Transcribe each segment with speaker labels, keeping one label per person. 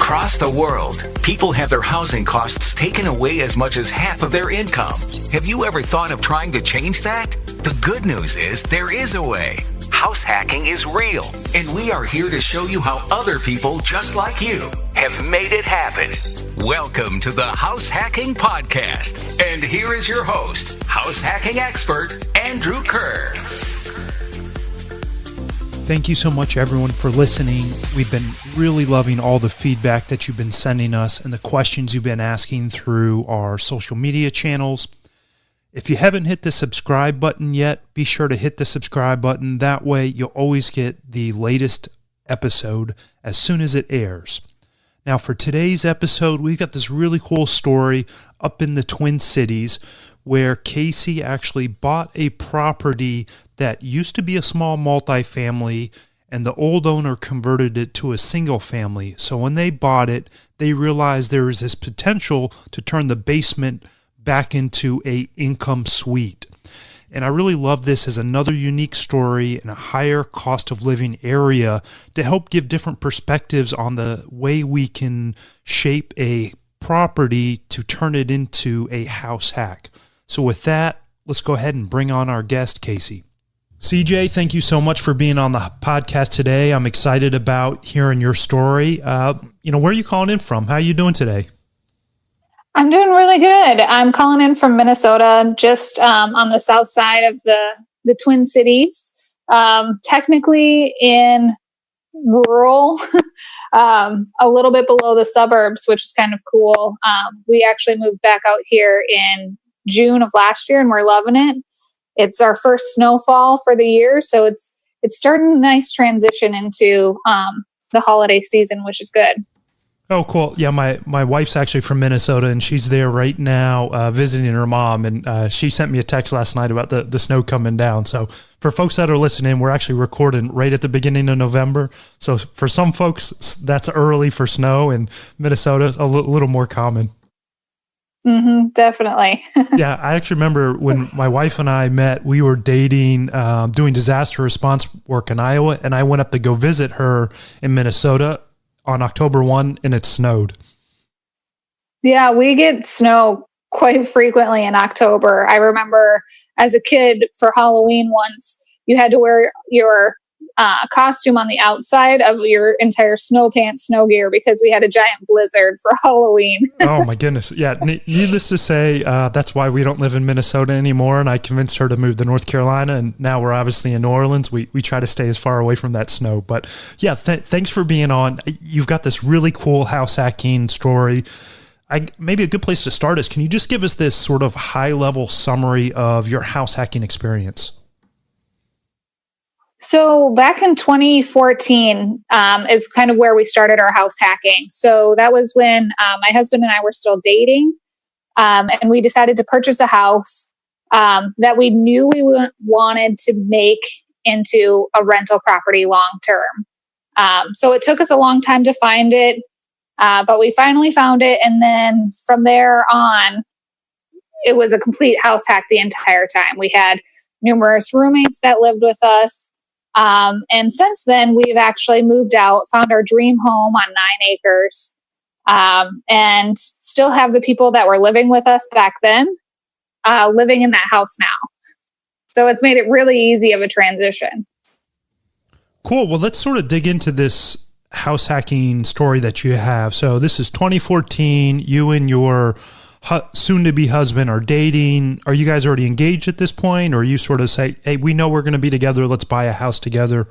Speaker 1: Across the world, people have their housing costs taken away as much as half of their income. Have you ever thought of trying to change that? The good news is there is a way. House hacking is real, and we are here to show you how other people just like you have made it happen. Welcome to the House Hacking Podcast. And here is your host, house hacking expert, Andrew Kerr.
Speaker 2: Thank you so much, everyone, for listening. We've been really loving all the feedback that you've been sending us and the questions you've been asking through our social media channels. If you haven't hit the subscribe button yet, be sure to hit the subscribe button. That way, you'll always get the latest episode as soon as it airs. Now, for today's episode, we've got this really cool story up in the Twin Cities where Casey actually bought a property that used to be a small multifamily, and the old owner converted it to a single family. So when they bought it, they realized there was this potential to turn the basement back into a income suite. And I really love this as another unique story in a higher cost of living area to help give different perspectives on the way we can shape a property to turn it into a house hack. So with that, let's go ahead and bring on our guest, Casey. CJ, thank you so much for being on the podcast today. I'm excited about hearing your story. Where are you calling in from? How are you doing today?
Speaker 3: I'm doing really good. I'm calling in from Minnesota, just on the south side of the Twin Cities, technically in rural, a little bit below the suburbs, which is kind of cool. We actually moved back out here in June of last year, and we're loving it. It's our first snowfall for the year, so it's starting a nice transition into the holiday season, which is good.
Speaker 2: Oh, cool. Yeah, my wife's actually from Minnesota, and she's there right now visiting her mom, and she sent me a text last night about the snow coming down. So for folks that are listening, we're actually recording right at the beginning of November. So for some folks, that's early for snow, and Minnesota, a little more common.
Speaker 3: Mm-hmm, definitely.
Speaker 2: Yeah, I actually remember when my wife and I met, we were dating, doing disaster response work in Iowa, and I went up to go visit her in Minnesota on October 1, and it snowed.
Speaker 3: Yeah, we get snow quite frequently in October. I remember as a kid for Halloween once, you had to wear your costume on the outside of your entire snow pants, snow gear, because we had a giant blizzard for Halloween.
Speaker 2: Oh my goodness. Yeah. Needless to say, that's why we don't live in Minnesota anymore. And I convinced her to move to North Carolina. And now we're obviously in New Orleans. We try to stay as far away from that snow. But yeah, thanks for being on. You've got this really cool house hacking story. Maybe a good place to start is, can you just give us this sort of high level summary of your house hacking experience?
Speaker 3: So back in 2014 is kind of where we started our house hacking. So that was when my husband and I were still dating, and we decided to purchase a house that we knew we wanted to make into a rental property long term. So it took us a long time to find it, but we finally found it. And then from there on, it was a complete house hack the entire time. We had numerous roommates that lived with us. And since then, we've actually moved out, found our dream home on 9 acres, and still have the people that were living with us back then living in that house now. So it's made it really easy of a transition.
Speaker 2: Cool. Well, let's sort of dig into this house hacking story that you have. So this is 2014. You and your soon-to-be husband are dating. Are you guys already engaged at this point, or you sort of say, hey, we know we're going to be together, let's buy a house together?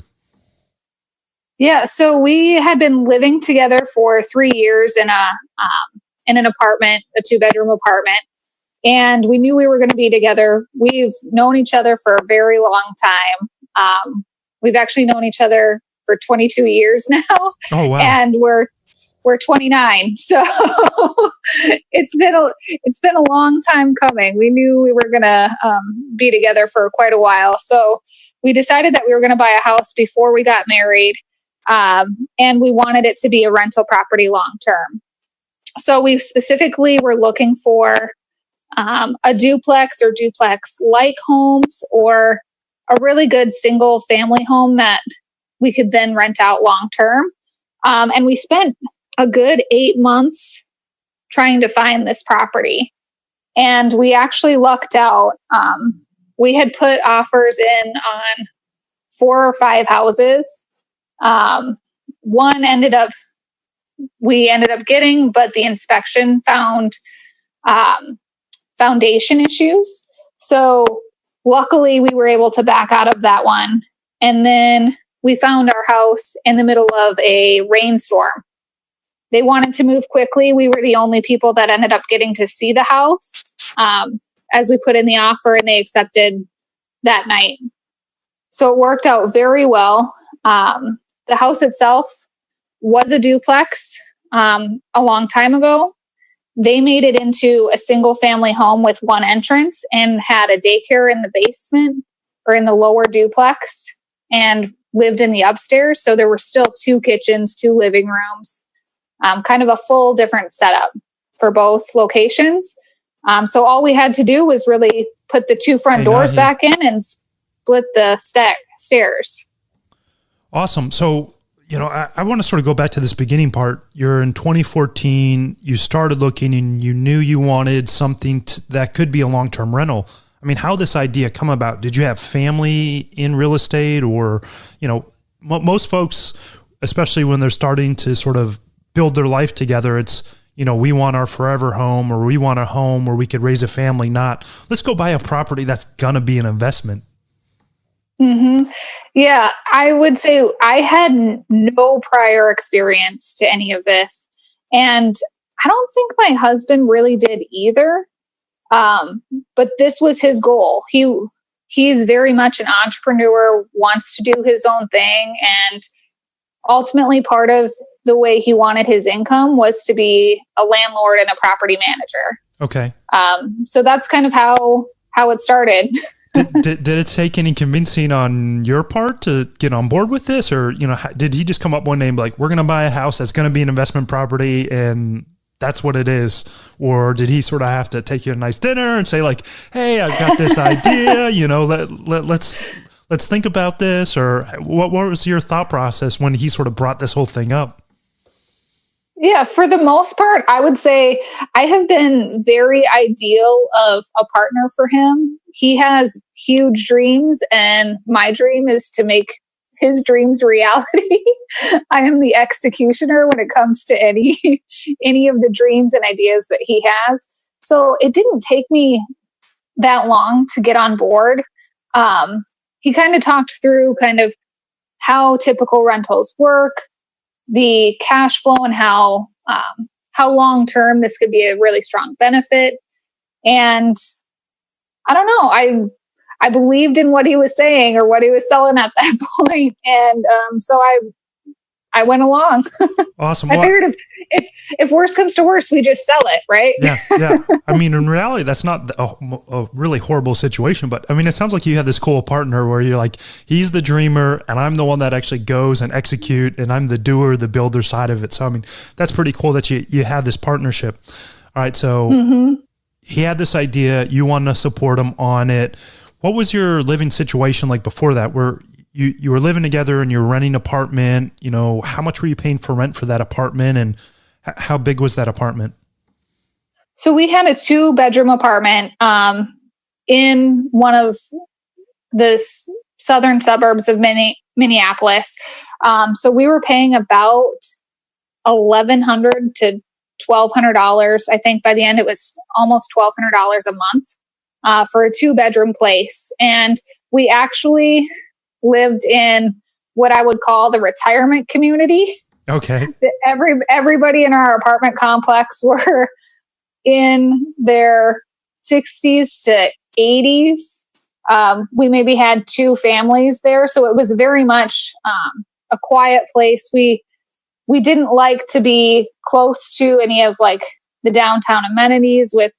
Speaker 3: Yeah, so we had been living together for 3 years in an apartment, a 2-bedroom apartment, and we knew we were going to be together. We've known each other for a very long time. We've actually known each other for 22 years now.
Speaker 2: Oh, wow.
Speaker 3: And we're 29. So it's been a long time coming. We knew we were going to be together for quite a while. So we decided that we were going to buy a house before we got married. And we wanted it to be a rental property long term. So we specifically were looking for a duplex or duplex-like homes, or a really good single family home that we could then rent out long term. And we spent a good 8 months trying to find this property. And we actually lucked out. We had put offers in on 4 or 5 houses. One we ended up getting, but the inspection found foundation issues. So luckily we were able to back out of that one. And then we found our house in the middle of a rainstorm. They wanted to move quickly. We were the only people that ended up getting to see the house as we put in the offer, and they accepted that night. So it worked out very well. The house itself was a duplex a long time ago. They made it into a single family home with one entrance and had a daycare in the basement or in the lower duplex and lived in the upstairs. So there were still 2 kitchens, 2 living rooms, kind of a full different setup for both locations. So all we had to do was really put the 2 front doors back in and split the stairs.
Speaker 2: Awesome. So, I want to sort of go back to this beginning part. You're in 2014, you started looking and you knew you wanted something that could be a long-term rental. I mean, how this idea come about? Did you have family in real estate, or, most folks, especially when they're starting to sort of build their life together, it's, we want our forever home, or we want a home where we could raise a family, not let's go buy a property that's going to be an investment.
Speaker 3: Mm-hmm. Yeah, I would say I had no prior experience to any of this. And I don't think my husband really did either. But this was his goal. He's very much an entrepreneur, wants to do his own thing. And ultimately part of the way he wanted his income was to be a landlord and a property manager.
Speaker 2: Okay.
Speaker 3: So that's kind of how it started.
Speaker 2: Did it take any convincing on your part to get on board with this? Or, did he just come up one day and be like, we're going to buy a house that's going to be an investment property and that's what it is? Or did he sort of have to take you to a nice dinner and say like, hey, I've got this idea, let's think about this? Or what was your thought process when he sort of brought this whole thing up?
Speaker 3: Yeah, for the most part, I would say I have been very ideal of a partner for him. He has huge dreams, and my dream is to make his dreams reality. I am the executioner when it comes to any of the dreams and ideas that he has. So it didn't take me that long to get on board. He kind of talked through kind of how typical rentals work, the cash flow, and how long term this could be a really strong benefit. And I don't know, I believed in what he was saying or what he was selling at that point, and so I went along.
Speaker 2: Awesome.
Speaker 3: I figured if worse comes to worse, we just sell it, right?
Speaker 2: Yeah. I mean, in reality, that's not a really horrible situation, but I mean, it sounds like you have this cool partner where you're like, he's the dreamer and I'm the one that actually goes and execute, and I'm the doer, the builder side of it. So, I mean, that's pretty cool that you have this partnership. All right. So he had this idea, you wanted to support him on it. What was your living situation like before that? Where you were living together and you were renting an apartment, how much were you paying for rent for that apartment, and how big was that apartment?
Speaker 3: So we had a 2-bedroom apartment in one of the southern suburbs of Minneapolis. So we were paying about $1,100 to $1,200. I think by the end it was almost $1,200 a month for a 2-bedroom place. And we actually lived in what I would call the retirement community.
Speaker 2: Okay.
Speaker 3: Everybody in our apartment complex were in their 60s to 80s. We maybe had 2 families there. So it was very much a quiet place. We didn't like to be close to any of like the downtown amenities with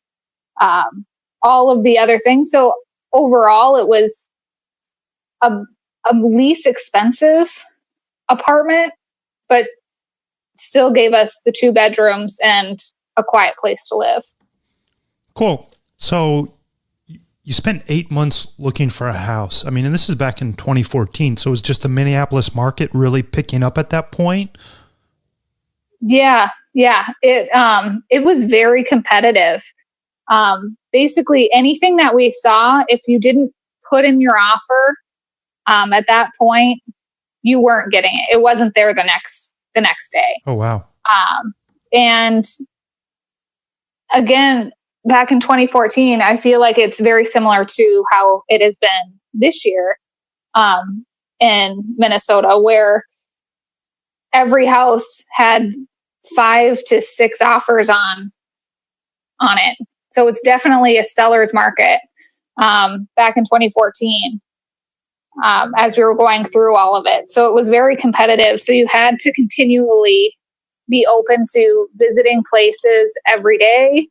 Speaker 3: all of the other things. So overall, it was a least expensive apartment, but still gave us the 2 bedrooms and a quiet place to live.
Speaker 2: Cool. So you spent 8 months looking for a house. I mean, and this is back in 2014. So it was just the Minneapolis market really picking up at that point?
Speaker 3: Yeah, yeah. It was very competitive. Basically anything that we saw, if you didn't put in your offer, at that point, you weren't getting it. It wasn't there the next day.
Speaker 2: Oh, wow.
Speaker 3: And again, back in 2014, I feel like it's very similar to how it has been this year, in Minnesota, where every house had 5 to 6 offers on it. So it's definitely a seller's market, back in 2014, as we were going through all of it. So it was very competitive. So you had to continually be open to visiting places every day.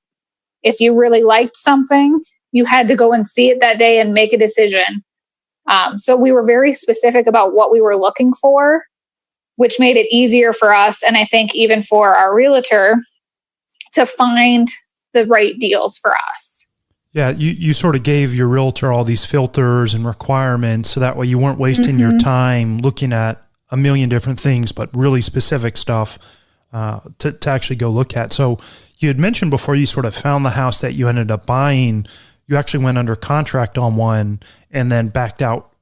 Speaker 3: If you really liked something, you had to go and see it that day and make a decision. So we were very specific about what we were looking for, which made it easier for us, and I think even for our realtor, to find the right deals for us.
Speaker 2: Yeah, you sort of gave your realtor all these filters and requirements so that way you weren't wasting your time looking at a million different things, but really specific stuff to actually go look at. So you had mentioned before you sort of found the house that you ended up buying, you actually went under contract on one and then backed out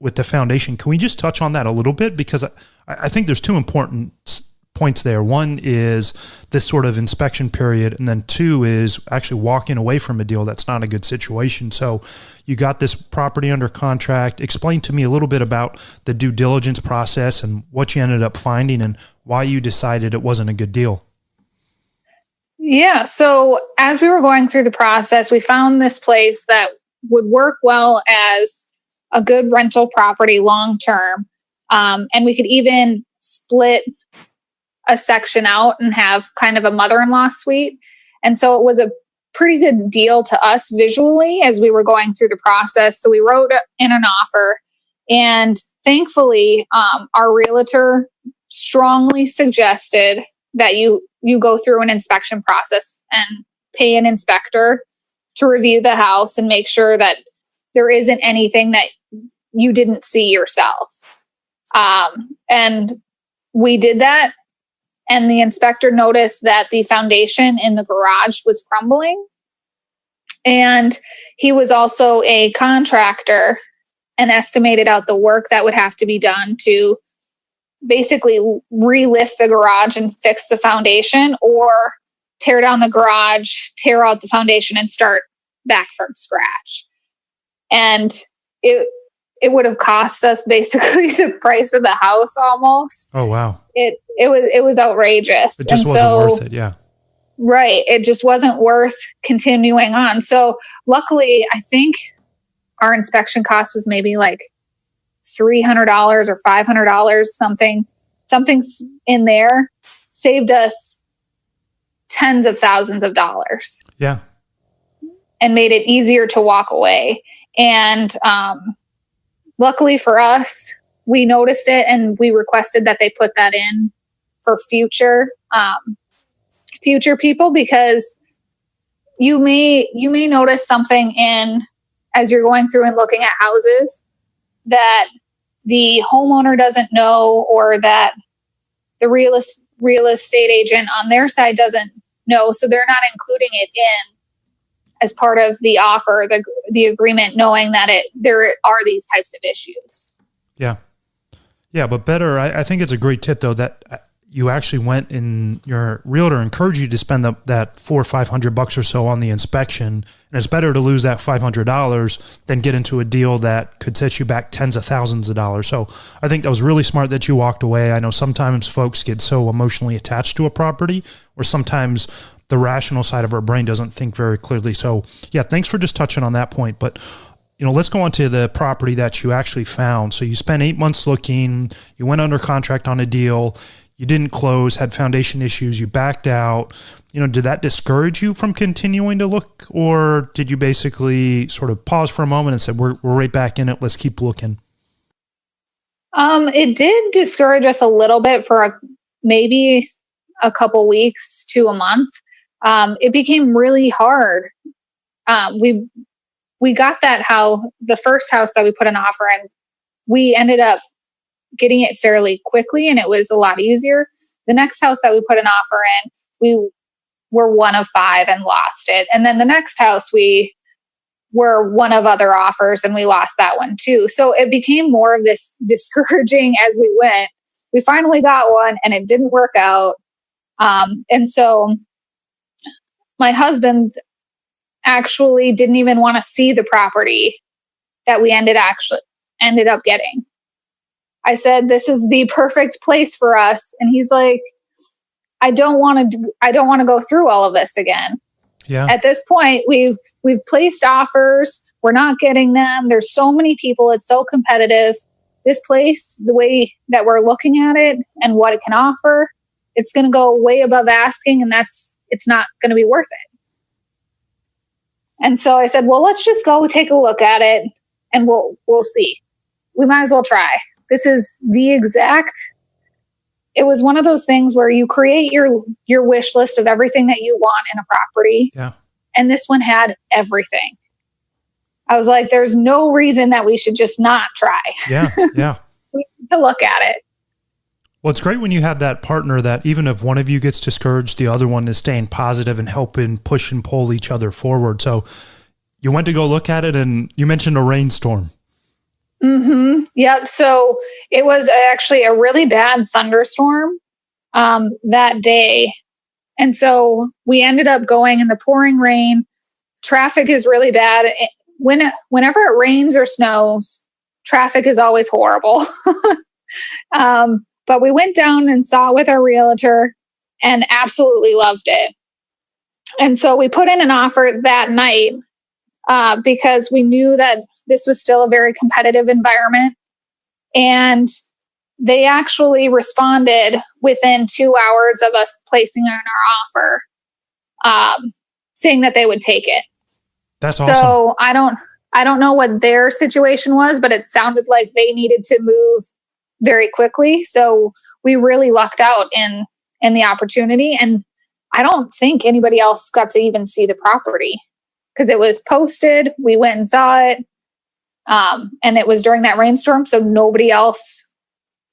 Speaker 2: with the foundation. Can we just touch on that a little bit? Because I think there's two important points there. One is this sort of inspection period, and then two is actually walking away from a deal that's not a good situation. So you got this property under contract. Explain to me a little bit about the due diligence process and what you ended up finding and why you decided it wasn't a good deal.
Speaker 3: Yeah. So as we were going through the process, we found this place that would work well as a good rental property long term. And we could even split a section out and have kind of a mother-in-law suite. And so it was a pretty good deal to us visually as we were going through the process. So we wrote in an offer, and thankfully, our realtor strongly suggested that you go through an inspection process and pay an inspector to review the house and make sure that there isn't anything that you didn't see yourself. And we did that. And the inspector noticed that the foundation in the garage was crumbling. And he was also a contractor and estimated out the work that would have to be done to basically re-lift the garage and fix the foundation, or tear down the garage, tear out the foundation, and start back from scratch. And it would have cost us basically the price of the house almost.
Speaker 2: Oh, wow.
Speaker 3: It was outrageous.
Speaker 2: It just wasn't worth it. Yeah.
Speaker 3: Right. It just wasn't worth continuing on. So luckily, I think our inspection cost was maybe like $300 or $500, something's in there, saved us tens of thousands of dollars.
Speaker 2: Yeah.
Speaker 3: And made it easier to walk away. And luckily for us, we noticed it and we requested that they put that in for future people, because you may notice something as you're going through and looking at houses that the homeowner doesn't know, or that the real estate agent on their side doesn't know. So they're not including it in as part of the offer, the agreement, knowing that there are these types of issues.
Speaker 2: Yeah. Yeah. But better, I think it's a great tip though, that you actually went and your realtor encouraged you to spend that $400 or $500 or so on the inspection. And it's better to lose that $500 than get into a deal that could set you back tens of thousands of dollars. So I think that was really smart that you walked away. I know sometimes folks get so emotionally attached to a property, or sometimes the rational side of our brain doesn't think very clearly. So yeah, thanks for just touching on that point. But let's go on to the property that you actually found. So you spent 8 months looking, you went under contract on a deal, you didn't close, had foundation issues, you backed out. Did that discourage you from continuing to look, or did you basically sort of pause for a moment and said, we're right back in it, let's keep looking?
Speaker 3: It did discourage us a little bit for maybe a couple weeks to a month. It became really hard. We got the first house that we put an offer in, we ended up getting it fairly quickly and it was a lot easier. The next house that we put an offer in, we were one of 5 and lost it. And then the next house, we were one of other offers and we lost that one too. So it became more of this discouraging as we went. We finally got one and it didn't work out. And so my husband actually didn't even want to see the property that we ended up getting. I said, this is the perfect place for us. And he's like, I don't want to go through all of this again.
Speaker 2: Yeah.
Speaker 3: At this point, we've placed offers. We're not getting them. There's so many people. It's so competitive. This place, the way that we're looking at it and what it can offer, it's going to go way above asking, and it's not going to be worth it. And so I said, well, let's just go take a look at it and we'll see. We might as well try. This is it was one of those things where you create your wish list of everything that you want in a property.
Speaker 2: Yeah.
Speaker 3: And this one had everything. I was like, there's no reason that we should just not try.
Speaker 2: Yeah. Yeah.
Speaker 3: We need to look at it.
Speaker 2: Well, it's great when you have that partner that even if one of you gets discouraged, the other one is staying positive and helping push and pull each other forward. So you went to go look at it and you mentioned a rainstorm.
Speaker 3: Mm-hmm. Yep. So it was actually a really bad thunderstorm that day. And so we ended up going in the pouring rain. Traffic is really bad. Whenever it rains or snows, traffic is always horrible. But we went down and saw it with our realtor and absolutely loved it. And so we put in an offer that night because we knew that this was still a very competitive environment. And they actually responded within 2 hours of us placing in our offer, saying that they would take it.
Speaker 2: That's awesome.
Speaker 3: So I don't know what their situation was, but it sounded like they needed to move very quickly. So we really lucked out in the opportunity. And I don't think anybody else got to even see the property because it was posted. We went and saw it. And it was during that rainstorm. So nobody else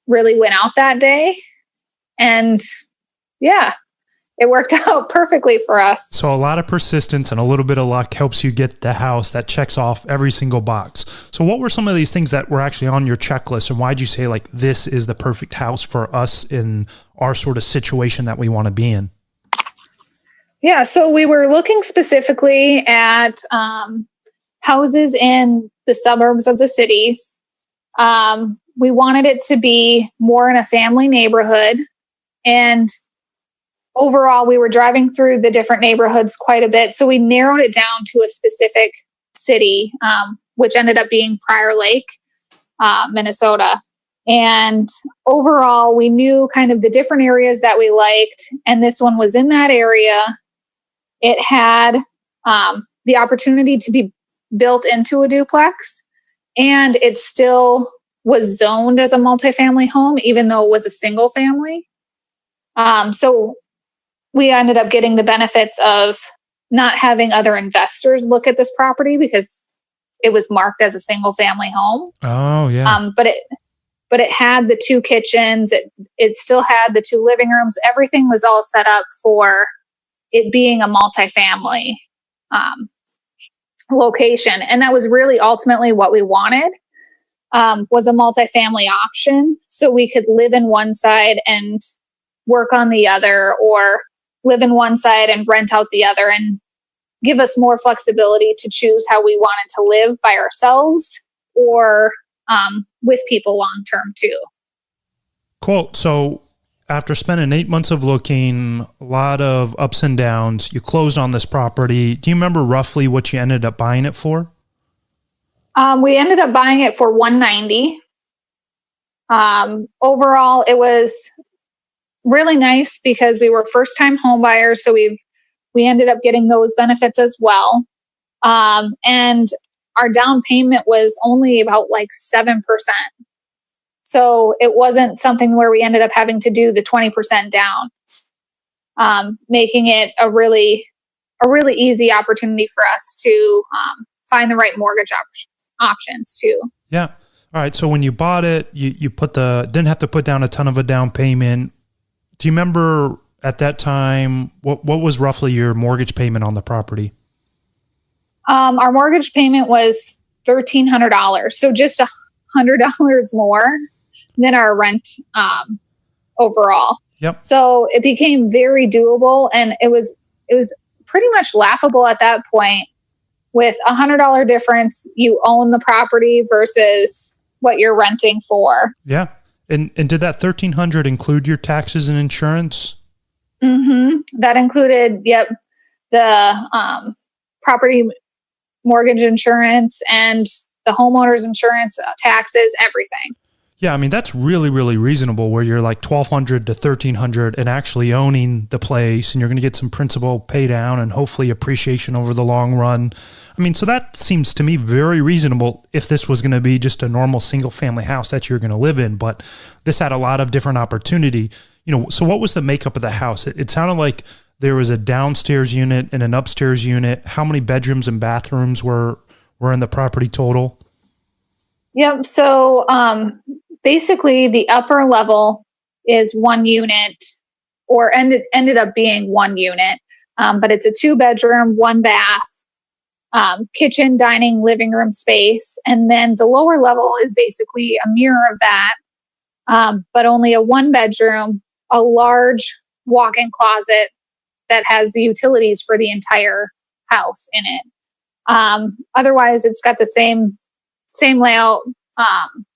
Speaker 3: really went out that day. And yeah, it worked out perfectly for us.
Speaker 2: So a lot of persistence and a little bit of luck helps you get the house that checks off every single box. So what were some of these things that were actually on your checklist, and why'd you say like this is the perfect house for us in our sort of situation that we want to be in?
Speaker 3: Yeah, so we were looking specifically at houses in the suburbs of the cities. We wanted it to be more in a family neighborhood, and overall, we were driving through the different neighborhoods quite a bit. So we narrowed it down to a specific city, which ended up being Prior Lake, Minnesota. And overall, we knew kind of the different areas that we liked. And this one was in that area. It had the opportunity to be built into a duplex. And it still was zoned as a multifamily home, even though it was a single family. So we ended up getting the benefits of not having other investors look at this property because it was marked as a single family home.
Speaker 2: Oh yeah.
Speaker 3: But it had the 2 kitchens. It still had the 2 living rooms. Everything was all set up for it being a multifamily location. And that was really ultimately what we wanted, was a multifamily option. So we could live in one side and work on the other, or live in one side and rent out the other, and give us more flexibility to choose how we wanted to live by ourselves or with people long term too.
Speaker 2: Cool. So after spending 8 months of looking, a lot of ups and downs, you closed on this property. Do you remember roughly what you ended up buying it for?
Speaker 3: We ended up buying it for $190. Overall, it was really nice because we were first-time home buyers, so we ended up getting those benefits as well. And our down payment was only about like 7%. So it wasn't something where we ended up having to do the 20% down, making it a really easy opportunity for us to find the right mortgage options too.
Speaker 2: Yeah. All right. So when you bought it, you didn't have to put down a ton of a down payment. Do you remember at that time, what was roughly your mortgage payment on the property?
Speaker 3: Our mortgage payment was $1,300. So just $100 more than our rent, overall.
Speaker 2: Yep.
Speaker 3: So it became very doable, and it was pretty much laughable at that point. With $100 difference, you own the property versus what you're renting for.
Speaker 2: Yeah. And did that $1,300 include your taxes and insurance?
Speaker 3: Mm-hmm. That included, the property mortgage insurance and the homeowner's insurance, taxes, everything.
Speaker 2: Yeah, I mean, that's really, really reasonable where you're like $1,200 to $1,300 and actually owning the place, and you're going to get some principal pay down and hopefully appreciation over the long run. I mean, so that seems to me very reasonable if this was going to be just a normal single family house that you're going to live in, but this had a lot of different opportunity. So what was the makeup of the house? It sounded like there was a downstairs unit and an upstairs unit. How many bedrooms and bathrooms were in the property total?
Speaker 3: Yep. So, basically the upper level is one unit, or ended up being one unit. But it's a 2-bedroom, 1-bath, kitchen, dining, living room space. And then the lower level is basically a mirror of that. But only a 1-bedroom, a large walk-in closet that has the utilities for the entire house in it. Otherwise it's got the same layout,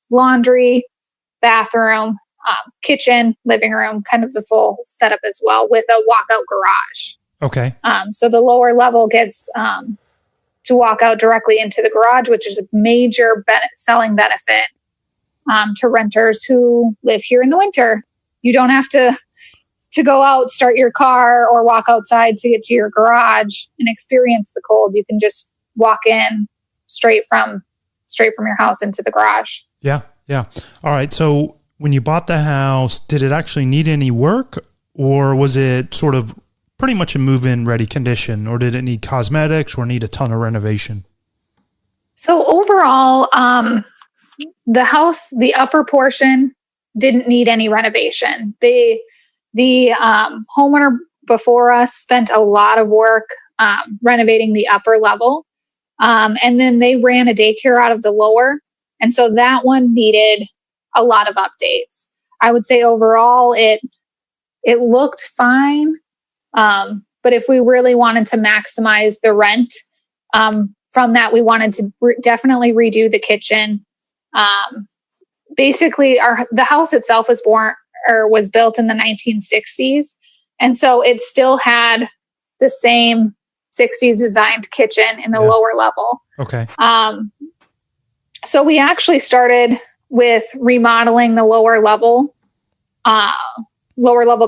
Speaker 3: laundry, bathroom, kitchen, living room, kind of the full setup as well, with a walkout garage.
Speaker 2: Okay.
Speaker 3: So the lower level gets to walk out directly into the garage, which is a major selling benefit to renters who live here in the winter. You don't have to go out, start your car, or walk outside to get to your garage and experience the cold. You can just walk in straight from your house into the garage.
Speaker 2: Yeah. Yeah. All right. So when you bought the house, did it actually need any work, or was it sort of pretty much a move-in ready condition, or did it need cosmetics or need a ton of renovation?
Speaker 3: So overall, the house, the upper portion didn't need any renovation. The homeowner before us spent a lot of work renovating the upper level. And then they ran a daycare out of the lower. And so that one needed a lot of updates. I would say overall it looked fine. But if we really wanted to maximize the rent from that, we wanted to definitely redo the kitchen. Basically, the house itself was built in the 1960s. And so it still had the same 60s designed kitchen in the lower level.
Speaker 2: Okay.
Speaker 3: So we actually started with remodeling the lower level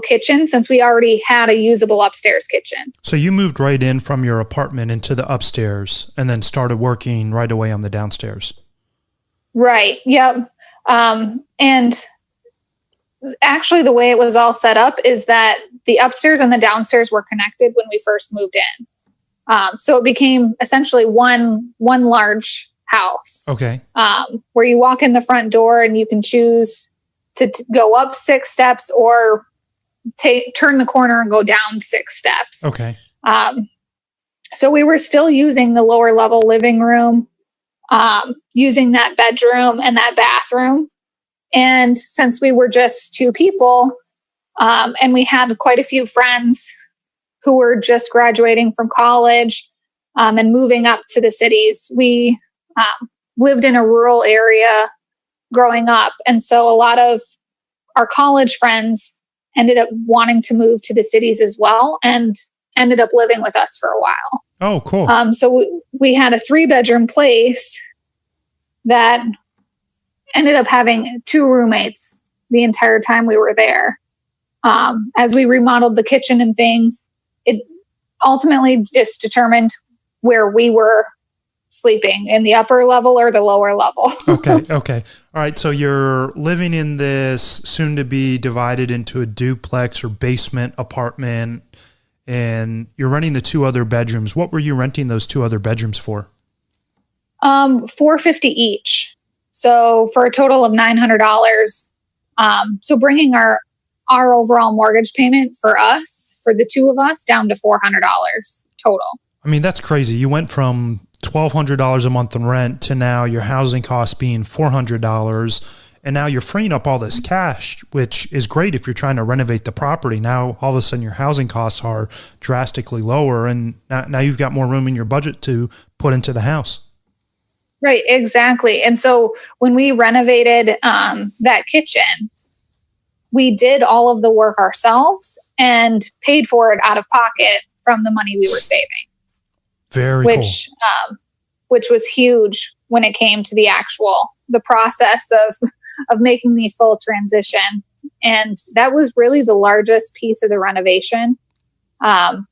Speaker 3: kitchen, since we already had a usable upstairs kitchen.
Speaker 2: So you moved right in from your apartment into the upstairs and then started working right away on the downstairs. Right.
Speaker 3: Yep. And actually the way it was all set up is that the upstairs and the downstairs were connected when we first moved in. So it became essentially one large house.
Speaker 2: Okay.
Speaker 3: Where you walk in the front door and you can choose to go up 6 steps or turn the corner and go down 6 steps.
Speaker 2: Okay.
Speaker 3: So we were still using the lower level living room, using that bedroom and that bathroom. And since we were just 2 people, and we had quite a few friends who were just graduating from college, and moving up to the cities, we lived in a rural area growing up. And so a lot of our college friends ended up wanting to move to the cities as well, and ended up living with us for a while.
Speaker 2: Oh, cool.
Speaker 3: So we had a 3-bedroom place that ended up having 2 roommates the entire time we were there. As we remodeled the kitchen and things, it ultimately just determined where we were sleeping, in the upper level or the lower level.
Speaker 2: Okay. All right. So you're living in this soon to be divided into a duplex or basement apartment, and you're renting the 2 other bedrooms. What were you renting those 2 other bedrooms for?
Speaker 3: $450 each. So for a total of $900. So bringing our our overall mortgage payment for us, for the two of us, down to $400 total.
Speaker 2: I mean, that's crazy. You went from $1,200 a month in rent to now your housing costs being $400. And now you're freeing up all this cash, which is great if you're trying to renovate the property. Now, all of a sudden, your housing costs are drastically lower. And now you've got more room in your budget to put into the house.
Speaker 3: Right, exactly. And so when we renovated that kitchen, we did all of the work ourselves and paid for it out of pocket from the money we were saving.
Speaker 2: Very cool.
Speaker 3: Which was huge when it came to the process of making the full transition. And that was really the largest piece of the renovation.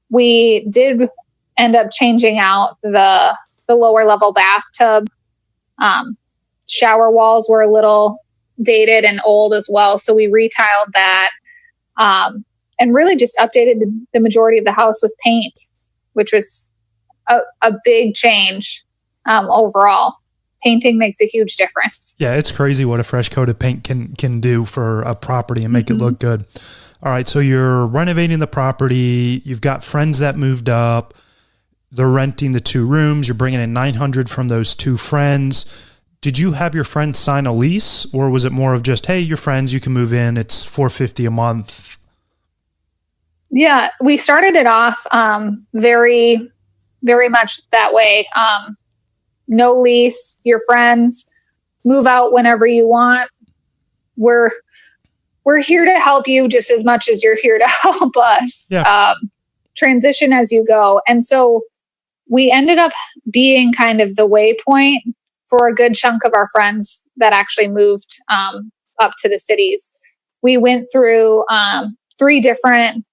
Speaker 3: We did end up changing out the lower level bathtub. Shower walls were a little dated and old as well. So we retiled that, and really just updated the majority of the house with paint, which was a big change. Overall, painting makes a huge difference.
Speaker 2: Yeah. It's crazy what a fresh coat of paint can do for a property and make it look good. All right. So you're renovating the property. You've got friends that moved up. They're renting the 2 rooms. You're bringing in $900 from those 2 friends. Did you have your friends sign a lease, or was it more of just, hey, you're friends, you can move in, it's $450 a month?
Speaker 3: Yeah, we started it off very, very much that way. No lease, your friends, move out whenever you want. We're here to help you just as much as you're here to help us.
Speaker 2: Yeah.
Speaker 3: Transition as you go. And so we ended up being kind of the waypoint for a good chunk of our friends that actually moved up to the cities. We went through 3 different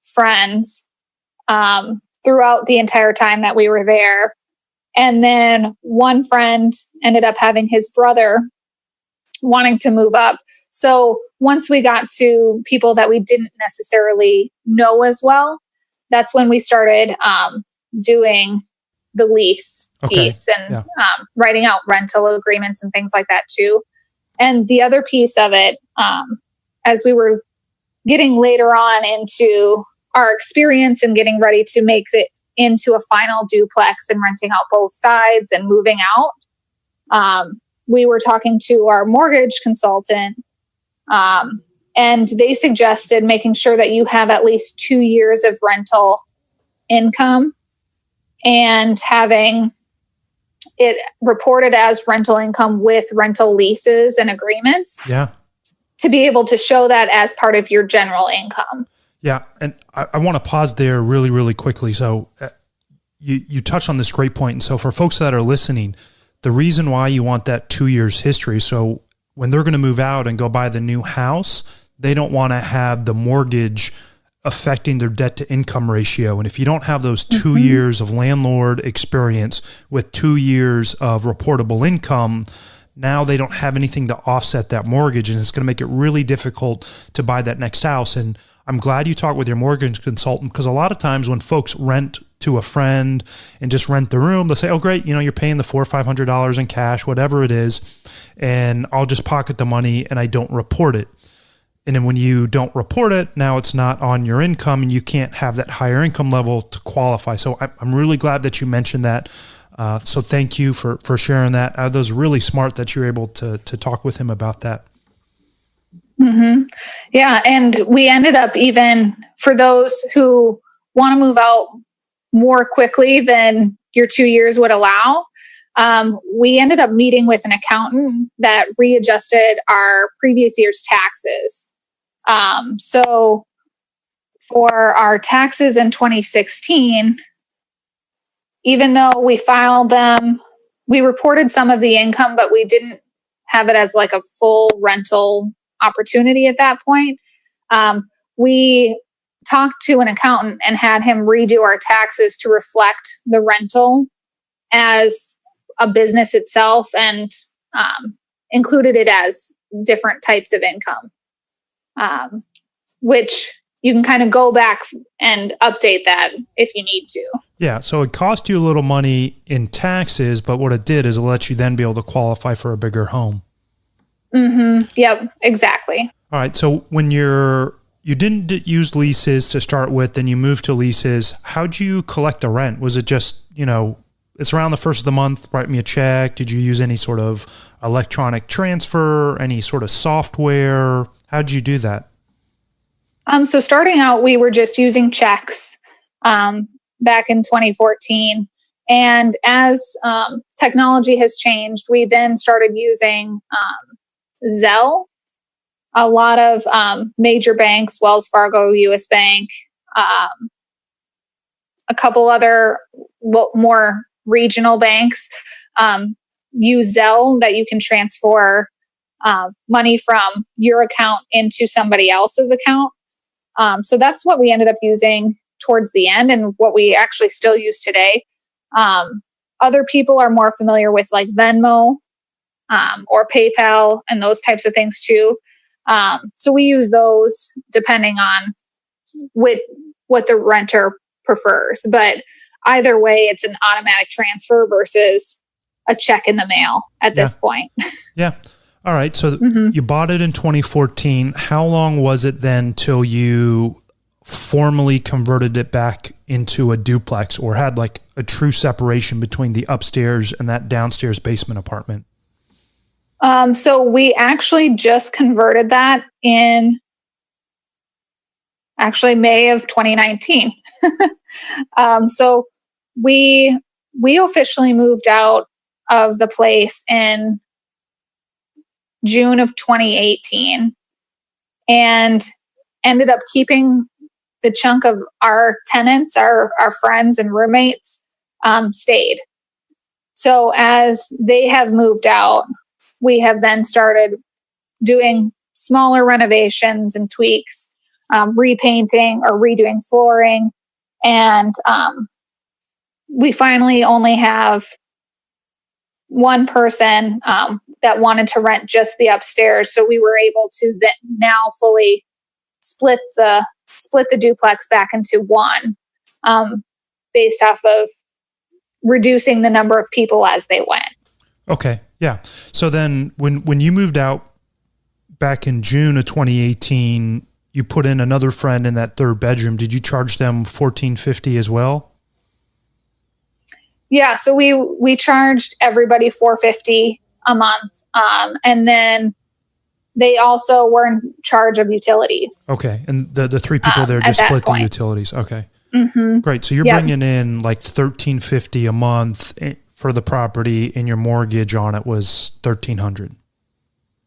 Speaker 3: friends throughout the entire time that we were there. And then one friend ended up having his brother wanting to move up. So once we got to people that we didn't necessarily know as well, that's when we started doing the lease piece and writing out rental agreements and things like that too. And the other piece of it, as we were getting later on into our experience and getting ready to make it into a final duplex and renting out both sides and moving out, we were talking to our mortgage consultant, and they suggested making sure that you have at least 2 years of rental income and having it reported as rental income with rental leases and agreements.
Speaker 2: Yeah.
Speaker 3: To be able to show that as part of your general income.
Speaker 2: Yeah. And I want to pause there really, really quickly. So you touched on this great point. And so for folks that are listening, the reason why you want that 2 years history, so when they're going to move out and go buy the new house, they don't want to have the mortgage affecting their debt to income ratio. And if you don't have those 2 years of landlord experience with 2 years of reportable income, now they don't have anything to offset that mortgage. And it's going to make it really difficult to buy that next house. And I'm glad you talked with your mortgage consultant, because a lot of times when folks rent to a friend and just rent the room, they'll say, oh, great, you're paying the $400 or $500 in cash, whatever it is, and I'll just pocket the money and I don't report it. And then when you don't report it, now it's not on your income and you can't have that higher income level to qualify. So I'm really glad that you mentioned that. So thank you for sharing that. That was really smart that you're able to talk with him about that.
Speaker 3: Mm-hmm. Yeah. And we ended up, even for those who want to move out more quickly than your 2 years would allow, we ended up meeting with an accountant that readjusted our previous year's taxes. So for our taxes in 2016, even though we filed them, we reported some of the income, but we didn't have it as like a full rental opportunity at that point. We talked to an accountant and had him redo our taxes to reflect the rental as a business itself, and included it as different types of income, which you can kind of go back and update that if you need to.
Speaker 2: Yeah. So it cost you a little money in taxes, but what it did is it let you then be able to qualify for a bigger home.
Speaker 3: Mm-hmm. Yep, exactly.
Speaker 2: All right. So when you didn't use leases to start with, then you moved to leases. How'd you collect the rent? Was it just, it's around the first of the month, write me a check? Did you use any sort of electronic transfer, any sort of software? How'd you do that?
Speaker 3: So starting out, we were just using checks back in 2014. And as technology has changed, we then started using Zelle. A lot of major banks, Wells Fargo, US Bank, a couple other more regional banks use Zelle, that you can transfer money from your account into somebody else's account. So that's what we ended up using towards the end, and what we actually still use today. Other people are more familiar with like Venmo or PayPal and those types of things too. So we use those depending on what the renter prefers. But either way, it's an automatic transfer versus a check in the mail at this point.
Speaker 2: Yeah. All right. So you bought it in 2014. How long was it then till you formally converted it back into a duplex, or had like a true separation between the upstairs and that downstairs basement apartment?
Speaker 3: So we actually just converted that in May of 2019. So we officially moved out of the place in June of 2018 and ended up keeping the chunk of our tenants, our friends and roommates, stayed. So as they have moved out, we have then started doing smaller renovations and tweaks, repainting or redoing flooring. And we finally only have one person that wanted to rent just the upstairs. So we were able to now fully split the duplex back into one, based off of reducing the number of people as they went. Okay.
Speaker 2: Yeah. So then when you moved out back in June of 2018, you put in another friend in that third bedroom. Did you charge them $1,450 as well?
Speaker 3: Yeah. So we charged everybody $450 a month. And then they also were in charge of utilities.
Speaker 2: Okay. And the three people there just split the utilities. Okay.
Speaker 3: Mm-hmm.
Speaker 2: Great. So you're bringing in like $1,350 a month for the property, and your mortgage on it was $1,300.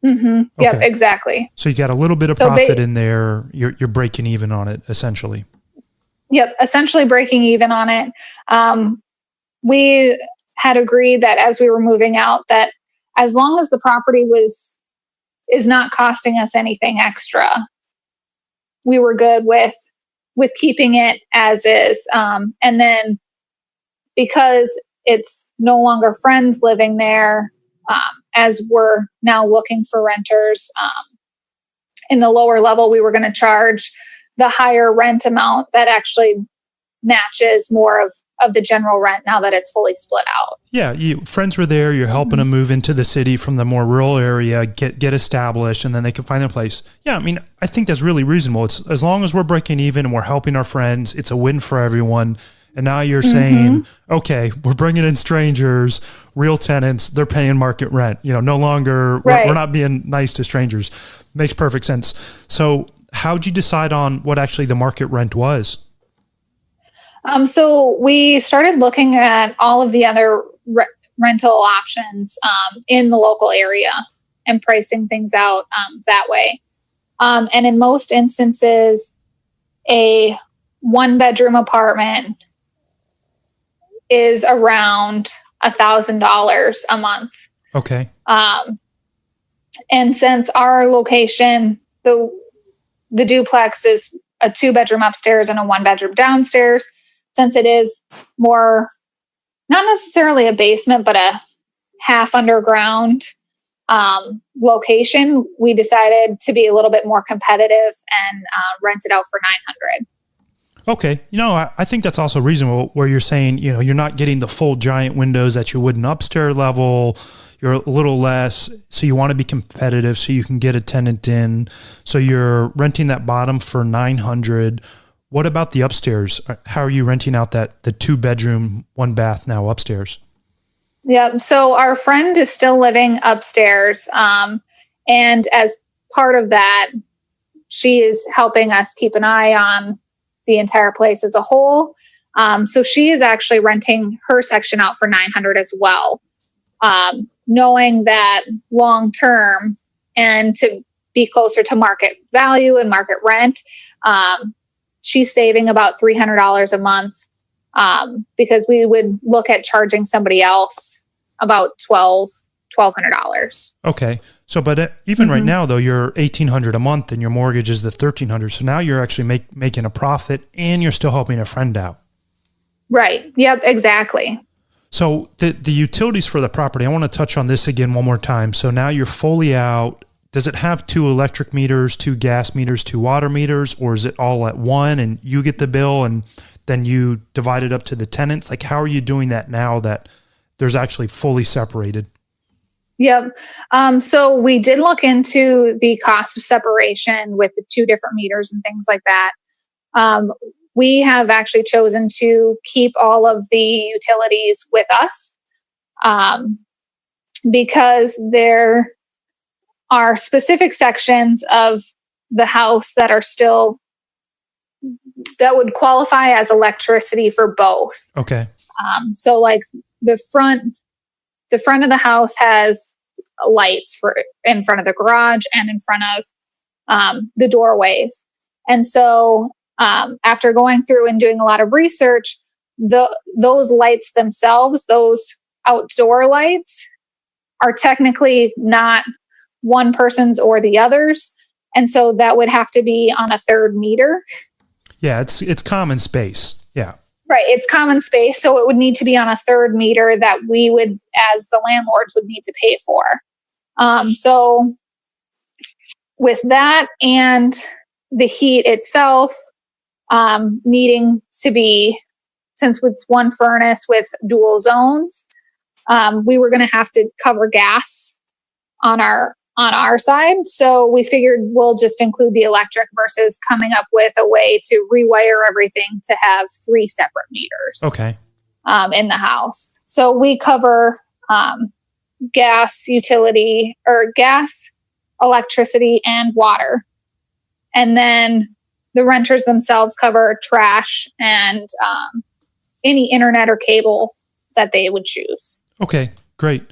Speaker 3: Mm-hmm. Okay. Yep, exactly.
Speaker 2: So you got a little bit of profit in there. You're breaking even on it, essentially.
Speaker 3: Yep, essentially breaking even on it. We had agreed that as we were moving out, that as long as the property is not costing us anything extra, we were good with keeping it as is. And then because it's no longer friends living there, as we're now looking for renters in the lower level, we were going to charge the higher rent amount that actually matches more of the general rent now that it's fully split out.
Speaker 2: Yeah, friends were there. You're helping them move into the city from the more rural area, get established, and then they can find their place. Yeah, I mean, I think that's really reasonable. It's as long as we're breaking even and we're helping our friends, it's a win for everyone. And now you're saying, okay, we're bringing in strangers, real tenants, they're paying market rent. No longer, we're not being nice to strangers. Makes perfect sense. So how'd you decide on what actually the market rent was?
Speaker 3: So we started looking at all of the other rental options in the local area and pricing things out that way. And in most instances, a one-bedroom apartment is around $1,000 a month.
Speaker 2: Okay.
Speaker 3: And since our location, the duplex is a 2-bedroom upstairs and a 1-bedroom downstairs, since it is more, not necessarily a basement, but a half underground location, we decided to be a little bit more competitive and rent it out for $900.
Speaker 2: Okay. I think that's also reasonable, where you're saying, you're not getting the full giant windows that you would an upstairs level. you're a little less, so you want to be competitive so you can get a tenant in. So you're renting that bottom for $900. What about the upstairs? How are you renting out the 2-bedroom, 1-bath now upstairs?
Speaker 3: Yeah. So our friend is still living upstairs. And as part of that, she is helping us keep an eye on the entire place as a whole. So she is actually renting her section out for $900 as well. Knowing that long term and to be closer to market value and market rent, she's saving about $300 a month, because we would look at charging somebody else about $1,200.
Speaker 2: Okay. So, but even right now though, you're $1,800 a month and your mortgage is the $1,300. So now you're actually making a profit and you're still helping a friend out.
Speaker 3: Right. Yep. Exactly.
Speaker 2: So the utilities for the property, I want to touch on this again one more time. So now you're fully out. Does it have 2 electric meters, 2 gas meters, 2 water meters, or is it all at one and you get the bill and then you divide it up to the tenants? Like, how are you doing that now that there's actually fully separated?
Speaker 3: Yep. So we did look into the cost of separation with the 2 different meters and things like that. We have actually chosen to keep all of the utilities with us, because there are specific sections of the house that would qualify as electricity for both.
Speaker 2: Okay.
Speaker 3: So like the front of the house has lights in front of the garage and in front of the doorways. And so after going through and doing a lot of research, those lights themselves, those outdoor lights, are technically not one person's or the other's. And so that would have to be on a 3rd meter.
Speaker 2: Yeah, it's common space. Yeah.
Speaker 3: Right. It's common space. So it would need to be on a 3rd meter that we would, as the landlords, would need to pay for. So with that and the heat itself, needing to be, since it's one furnace with dual zones, we were going to have to cover gas on our side. So we figured we'll just include the electric versus coming up with a way to rewire everything to have 3 separate meters.
Speaker 2: Okay.
Speaker 3: In the house. So we cover gas, utility, or gas, electricity, and water. And then the renters themselves cover trash and any internet or cable that they would choose.
Speaker 2: Okay, great.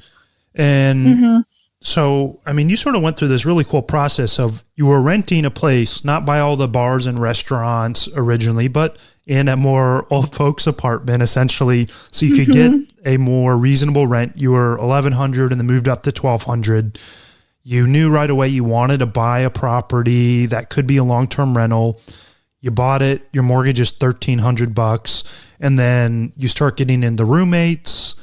Speaker 2: And so, I mean, you sort of went through this really cool process of you were renting a place, not by all the bars and restaurants originally, but in a more old folks apartment, essentially, so you could get a more reasonable rent. You were $1,100 and then moved up to $1,200. You knew right away you wanted to buy a property that could be a long-term rental. You bought it. Your mortgage is $1,300, and then you start getting in the roommates,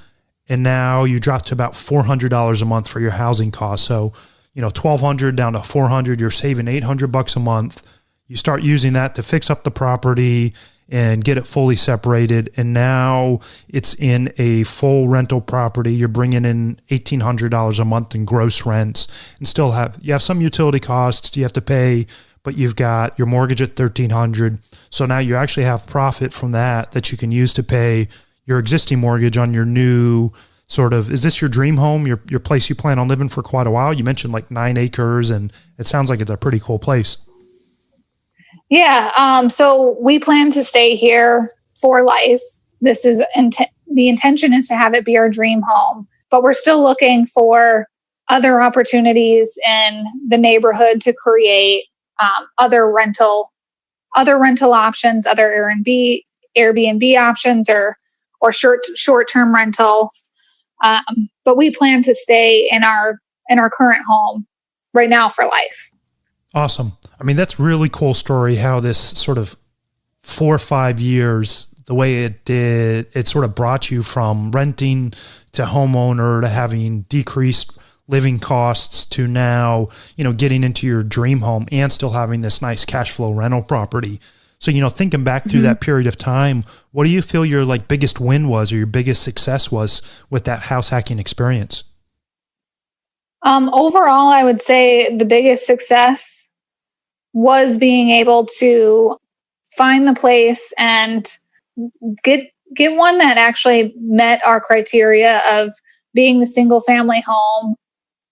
Speaker 2: and now you drop to about $400 a month for your housing costs. So, $1,200 down to $400, you're saving $800 a month. You start using that to fix up the property and get it fully separated. And now it's in a full rental property. You're bringing in $1,800 a month in gross rents, and still you have some utility costs you have to pay, but you've got your mortgage at $1,300. So now you actually have profit from that you can use to pay your existing mortgage on your new sort of, is this your dream home, your place you plan on living for quite a while? You mentioned like 9 acres, and it sounds like it's a pretty cool place.
Speaker 3: Yeah. So we plan to stay here for life. This is the intention is to have it be our dream home, but we're still looking for other opportunities in the neighborhood to create other rental options, other Airbnb options, or short-term rentals. But we plan to stay in our current home right now for life.
Speaker 2: Awesome. I mean, that's really cool story, how this sort of 4 or 5 years, the way it did, it sort of brought you from renting to homeowner to having decreased living costs to now, getting into your dream home and still having this nice cash flow rental property. So, thinking back through that period of time, what do you feel your biggest win was or your biggest success was with that house hacking experience?
Speaker 3: Overall, I would say the biggest success was being able to find the place and get one that actually met our criteria of being the single family home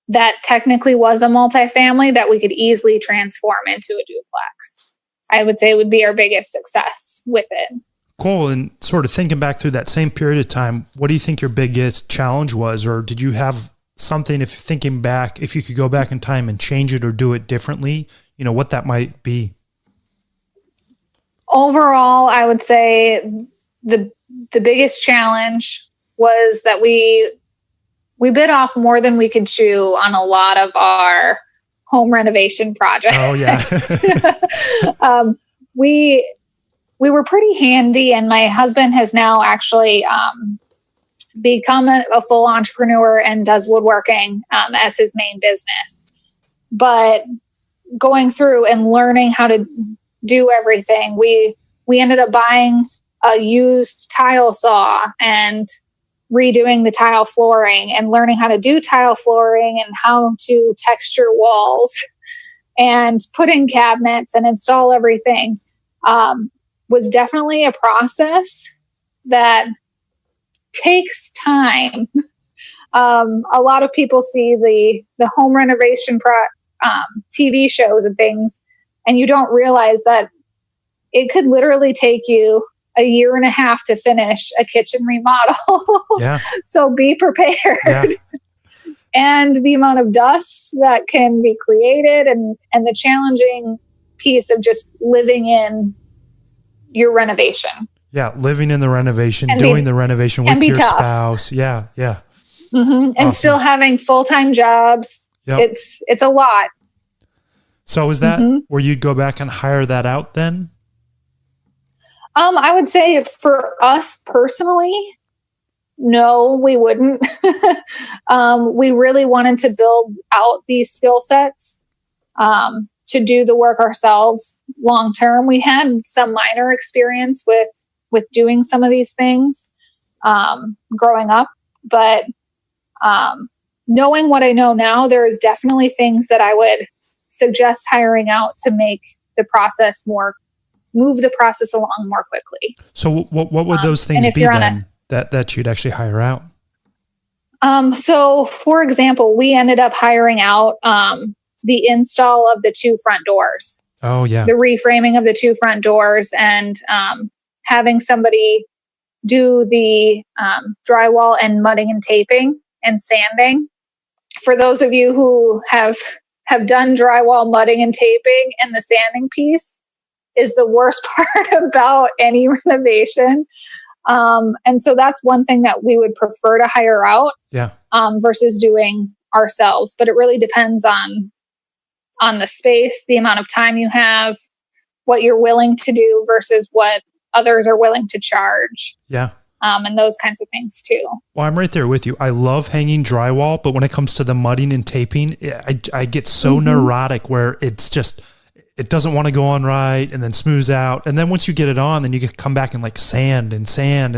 Speaker 3: that technically was a multifamily that we could easily transform into a duplex. I would say would be our biggest success with it.
Speaker 2: Cool. And sort of thinking back through that same period of time, what do you think your biggest challenge was? Or did you have something, if you're thinking back, if you could go back in time and change it or do it differently, what that might be?
Speaker 3: Overall, I would say the biggest challenge was that we bit off more than we could chew on a lot of our home renovation projects.
Speaker 2: Oh yeah.
Speaker 3: We were pretty handy, and my husband has now actually become a full entrepreneur and does woodworking as his main business. But going through and learning how to do everything, we ended up buying a used tile saw and redoing the tile flooring and learning how to do tile flooring and how to texture walls and put in cabinets and install everything. Was definitely a process that takes time. A lot of people see the home renovation TV shows and things, and you don't realize that it could literally take you a year and a half to finish a kitchen remodel.
Speaker 2: Yeah.
Speaker 3: So be prepared.
Speaker 2: Yeah.
Speaker 3: And the amount of dust that can be created and the challenging piece of just living in your renovation.
Speaker 2: Yeah. Living in the renovation, doing the renovation with your spouse. Yeah. Yeah.
Speaker 3: Mm-hmm. And
Speaker 2: awesome.
Speaker 3: Still having full-time jobs. Yep. It's a lot.
Speaker 2: So is that where you'd go back and hire that out then?
Speaker 3: I would say for us personally, no, we wouldn't. We really wanted to build out these skill sets to do the work ourselves long term. We had some minor experience with doing some of these things growing up, but knowing what I know now, there is definitely things that I would suggest hiring out to make the process move the process along more quickly.
Speaker 2: So what would those things be then that you'd actually hire out?
Speaker 3: So for example, we ended up hiring out the install of the 2 front doors.
Speaker 2: Oh yeah.
Speaker 3: The reframing of the 2 front doors and having somebody do the drywall and mudding and taping and sanding. For those of you who have done drywall, mudding and taping, and the sanding piece is the worst part about any renovation. And so that's one thing that we would prefer to hire out versus doing ourselves. But it really depends on the space, the amount of time you have, what you're willing to do versus what others are willing to charge. Yeah. And those kinds of things too.
Speaker 2: Well, I'm right there with you. I love hanging drywall, but when it comes to the mudding and taping, I get so neurotic where it's just, it doesn't want to go on right and then smooths out. And then once you get it on, then you can come back and like sand and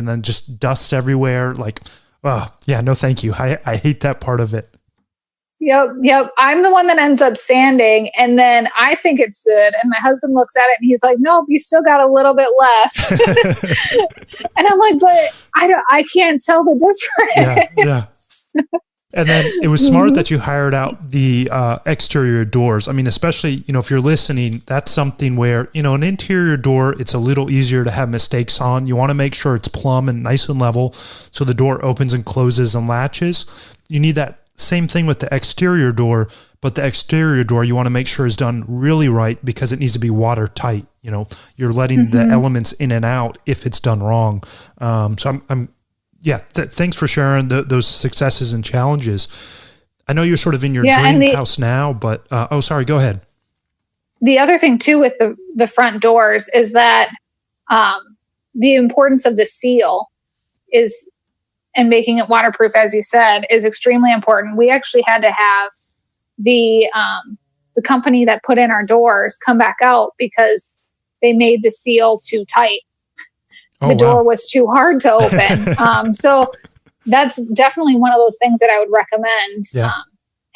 Speaker 2: then just dust everywhere. Like, oh yeah, no, thank you. I hate that part of it.
Speaker 3: Yep. I'm the one that ends up sanding, and then I think it's good. And my husband looks at it and he's like, nope, you still got a little bit left. And I'm like, but I can't tell the difference.
Speaker 2: Yeah. And then it was smart that you hired out the exterior doors. I mean, especially, if you're listening, that's something where, an interior door, it's a little easier to have mistakes on. You want to make sure it's plumb and nice and level so the door opens and closes and latches. You need that same thing with the exterior door, but the exterior door you want to make sure is done really right because it needs to be watertight. You're letting the elements in and out if it's done wrong. So thanks for sharing those successes and challenges. I know you're sort of in your dream house now, but sorry, go ahead.
Speaker 3: The other thing too with the front doors is that the importance of the seal is, and making it waterproof, as you said, is extremely important. We actually had to have the company that put in our doors come back out because they made the seal too tight. The door was too hard to open. So that's definitely one of those things that I would recommend.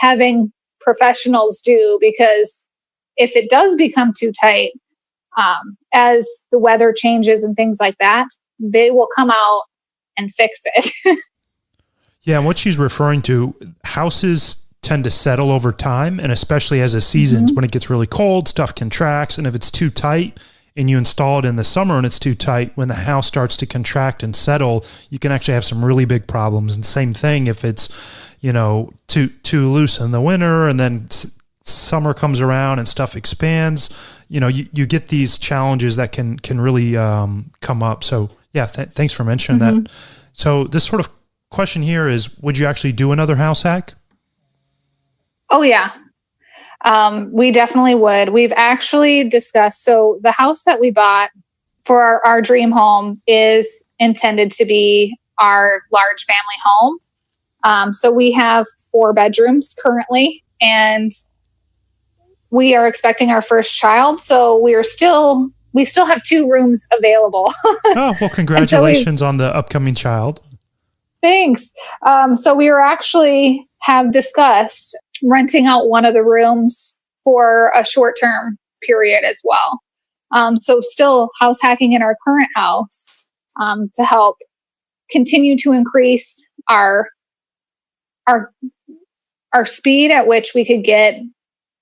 Speaker 3: having professionals do, because if it does become too tight, as the weather changes and things like that, they will come out and fix it.
Speaker 2: Yeah, and what she's referring to, houses tend to settle over time, and especially as the seasons, when it gets really cold, stuff contracts, and if it's too tight and you install it in the summer and it's too tight, when the house starts to contract and settle, you can actually have some really big problems. And same thing if it's, too loose in the winter, and then summer comes around and stuff expands, you get these challenges that can really come up. So yeah, thanks for mentioning that. So this sort of question here is, would you actually do another house hack?
Speaker 3: Oh yeah. We definitely would. We've actually discussed, so the house that we bought for our dream home is intended to be our large family home. So we have 4 bedrooms currently, and we are expecting our first child. So we still have 2 rooms available.
Speaker 2: Oh, well, congratulations on the upcoming child.
Speaker 3: Thanks. So we have discussed renting out one of the rooms for a short-term period as well. So still house hacking in our current house to help continue to increase our speed at which we could get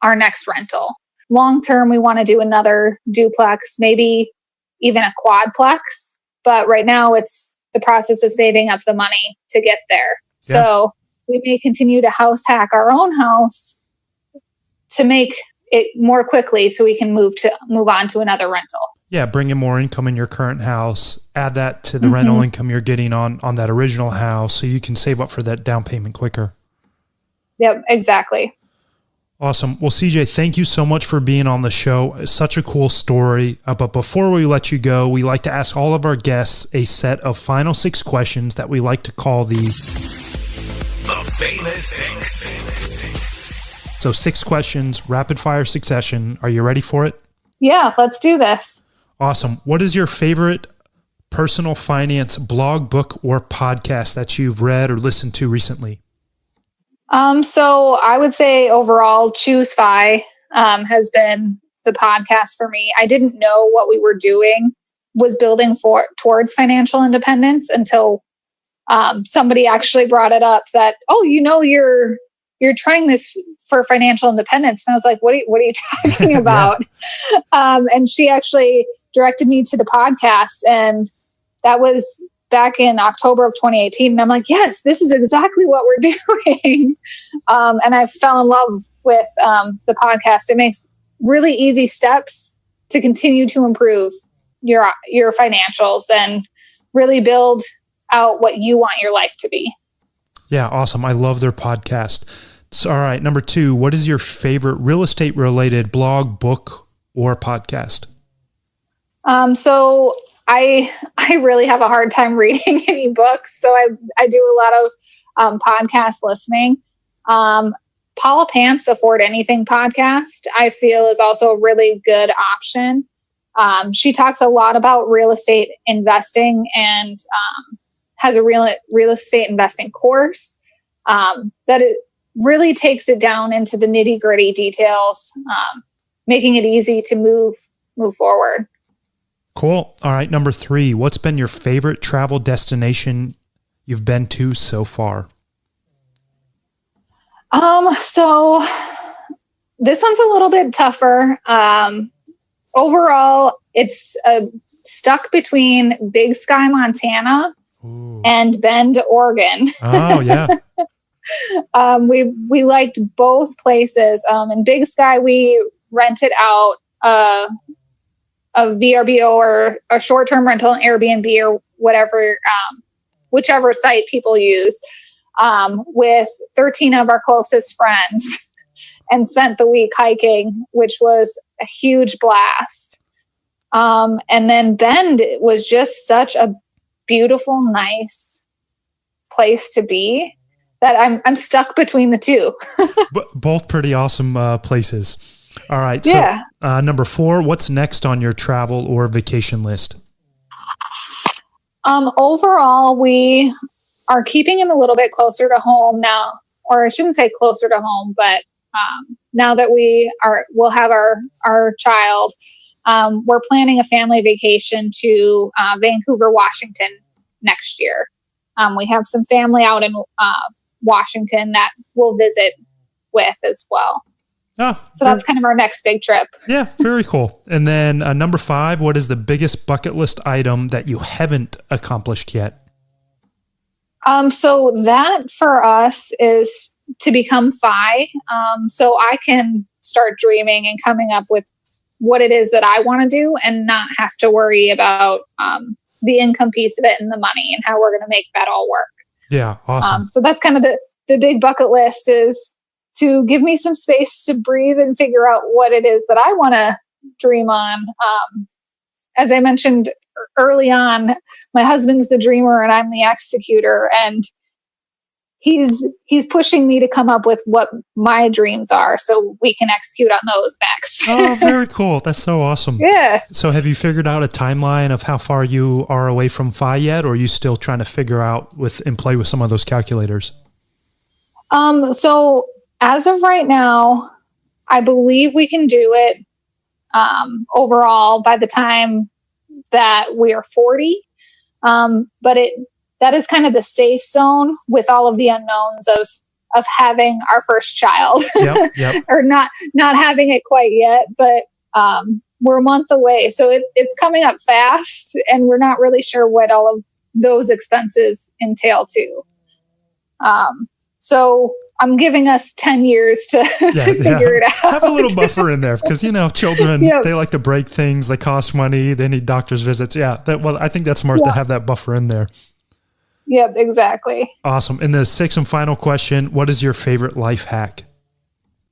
Speaker 3: our next rental. Long-term, we want to do another duplex, maybe even a quadplex. But right now it's the process of saving up the money to get there. Yeah. So we may continue to house hack our own house to make it more quickly so we can move on to another rental. Yeah,
Speaker 2: bring in more income in your current house, add that to the rental income you're getting on that original house so you can save up for that down payment quicker.
Speaker 3: Yep, exactly.
Speaker 2: Awesome. Well, CJ, thank you so much for being on the show. It's such a cool story. But before we let you go, we like to ask all of our guests a set of final 6 questions that we like to call the famous 6. So 6 questions, rapid fire succession. Are you ready for it?
Speaker 3: Yeah, let's do this.
Speaker 2: Awesome. What is your favorite personal finance blog, book, or podcast that you've read or listened to recently?
Speaker 3: So I would say overall, Choose Fi has been the podcast for me. I didn't know what we were doing was building towards financial independence until somebody actually brought it up that, you're trying this for financial independence. And I was like, what are you talking about? And she actually directed me to the podcast, and that was back in October of 2018. And I'm like, yes, this is exactly what we're doing. And I fell in love with the podcast. It makes really easy steps to continue to improve your financials and really build out what you want your life to be.
Speaker 2: Yeah, awesome. I love their podcast. So, all right, number 2, what is your favorite real estate related blog, book, or podcast?
Speaker 3: So I really have a hard time reading any books. So I do a lot of podcast listening. Paula Pant's Afford Anything podcast, I feel, is also a really good option. She talks a lot about real estate investing and has a real estate investing course that it really takes it down into the nitty-gritty details, making it easy to move forward.
Speaker 2: Cool. All right. Number 3, what's been your favorite travel destination you've been to so far?
Speaker 3: So this one's a little bit tougher. Overall, it's stuck between Big Sky, Montana, Ooh. And Bend, Oregon.
Speaker 2: Oh, yeah.
Speaker 3: We liked both places. In Big Sky, we rented out a VRBO or a short-term rental, an Airbnb or whatever, whichever site people use, with 13 of our closest friends and spent the week hiking, which was a huge blast. And then Bend was just such a beautiful, nice place to be that I'm stuck between the 2.
Speaker 2: Both pretty awesome places. All right. So yeah. Number 4, what's next on your travel or vacation list?
Speaker 3: Overall, we are keeping it a little bit closer to home now. or I shouldn't say closer to home, but now that we'll have our child, we're planning a family vacation to Vancouver, Washington next year. We have some family out in Washington that we'll visit with as well. So that's kind of our next big trip.
Speaker 2: Yeah, very cool. And then number 5, what is the biggest bucket list item that you haven't accomplished yet?
Speaker 3: So that for us is to become FI. So I can start dreaming and coming up with what it is that I want to do and not have to worry about the income piece of it and the money and how we're going to make that all work.
Speaker 2: Yeah, awesome.
Speaker 3: So that's kind of the big bucket list, is to give me some space to breathe and figure out what it is that I want to dream on. As I mentioned early on, my husband's the dreamer and I'm the executor, and he's pushing me to come up with what my dreams are so we can execute on those next.
Speaker 2: Oh, very cool. That's so awesome.
Speaker 3: Yeah.
Speaker 2: So have you figured out a timeline of how far you are away from FI yet, or are you still trying to figure out and play with some of those calculators?
Speaker 3: So as of right now, I believe we can do it overall by the time that we are 40. But that is kind of the safe zone with all of the unknowns of having our first child. Yep. Or not having it quite yet, but we're a month away. So it's coming up fast, and we're not really sure what all of those expenses entail too. So I'm giving us 10 years to figure it out.
Speaker 2: Have a little buffer in there because, children, they like to break things. They cost money. They need doctor's visits. Yeah. I think that's smart to have that buffer in there.
Speaker 3: Yep, exactly.
Speaker 2: Awesome. And the 6th and final question, what is your favorite life hack?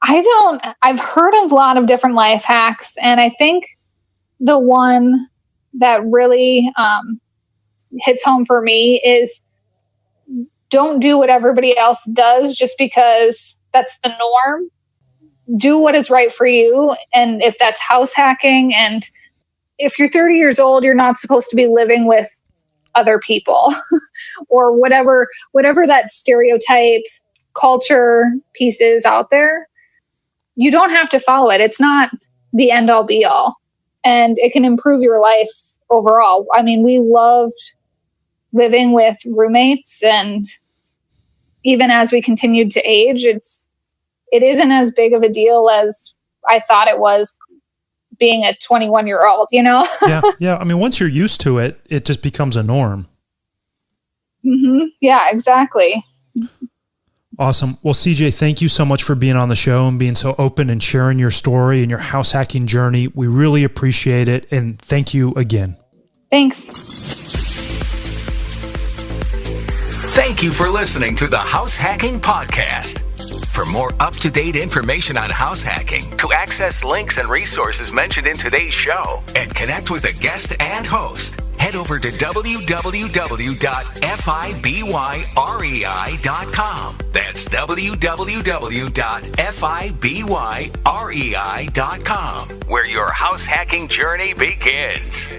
Speaker 3: I've heard of a lot of different life hacks, and I think the one that really hits home for me is don't do what everybody else does just because that's the norm. Do what is right for you. And if that's house hacking, and if you're 30 years old, you're not supposed to be living with other people or whatever that stereotype culture piece is out there. You don't have to follow it. It's not the end all be all, and it can improve your life overall. I mean, we loved living with roommates, and even as we continued to age, it isn't as big of a deal as I thought it was being a 21-year-old,
Speaker 2: Yeah. I mean, once you're used to it, it just becomes a norm.
Speaker 3: Mm-hmm. Yeah, exactly.
Speaker 2: Awesome. Well, CJ, thank you so much for being on the show and being so open and sharing your story and your house hacking journey. We really appreciate it. And thank you again.
Speaker 3: Thanks.
Speaker 1: Thank you for listening to the House Hacking Podcast. For more up-to-date information on house hacking, to access links and resources mentioned in today's show, and connect with a guest and host, head over to www.fibrei.com. That's www.fibrei.com, where your house hacking journey begins.